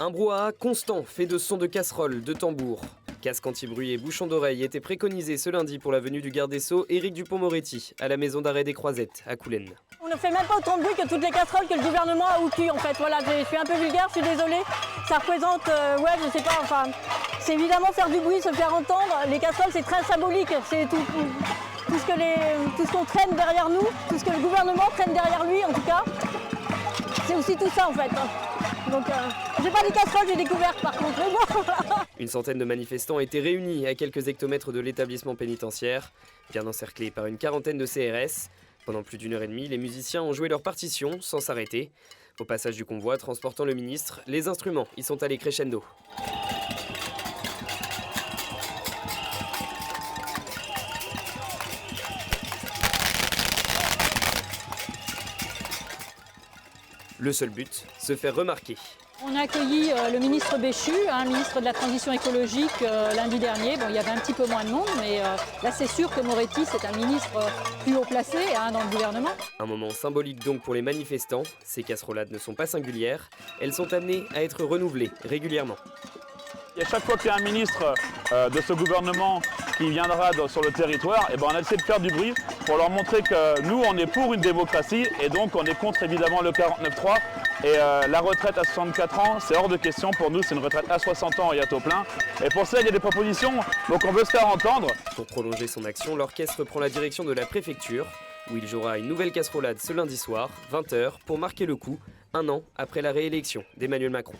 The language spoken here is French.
Un brouhaha constant fait de sons de casseroles, de tambours. Casque anti-bruit et bouchons d'oreille étaient préconisés ce lundi pour la venue du garde des Sceaux Éric Dupond-Moretti à la maison d'arrêt des Croisettes à Coulennes. On ne fait même pas autant de bruit que toutes les casseroles que le gouvernement a au cul en fait. Voilà, je suis un peu vulgaire, je suis désolée. Ça représente, je sais pas, enfin, c'est évidemment faire du bruit, se faire entendre. Les casseroles c'est très symbolique, c'est tout ce qu'on traîne derrière nous, tout ce que le gouvernement traîne derrière lui en tout cas. C'est aussi tout ça en fait. Donc, j'ai pas des casseroles, j'ai des couvercles par contre. Mais bon, voilà. Une centaine de manifestants étaient réunis à quelques hectomètres de l'établissement pénitentiaire, bien encerclés par une quarantaine de CRS. Pendant plus d'une heure et demie, les musiciens ont joué leur partition sans s'arrêter. Au passage du convoi transportant le ministre, les instruments y sont allés crescendo. Le seul but, se faire remarquer. On a accueilli le ministre Béchu, ministre de la Transition écologique, lundi dernier. Bon, il y avait un petit peu moins de monde, mais là c'est sûr que Moretti c'est un ministre plus haut placé dans le gouvernement. Un moment symbolique donc pour les manifestants. Ces casserolades ne sont pas singulières, elles sont amenées à être renouvelées régulièrement. Et à chaque fois qu'il y a un ministre de ce gouvernement qui viendra sur le territoire, on essaie de faire du bruit pour leur montrer que nous on est pour une démocratie et donc on est contre évidemment le 49.3. Et la retraite à 64 ans, c'est hors de question pour nous, c'est une retraite à 60 ans et à taux plein. Et pour ça, il y a des propositions, donc on veut se faire entendre. Pour prolonger son action, l'orchestre prend la direction de la préfecture, où il jouera une nouvelle casserolade ce lundi soir, 20 h, pour marquer le coup, un an après la réélection d'Emmanuel Macron.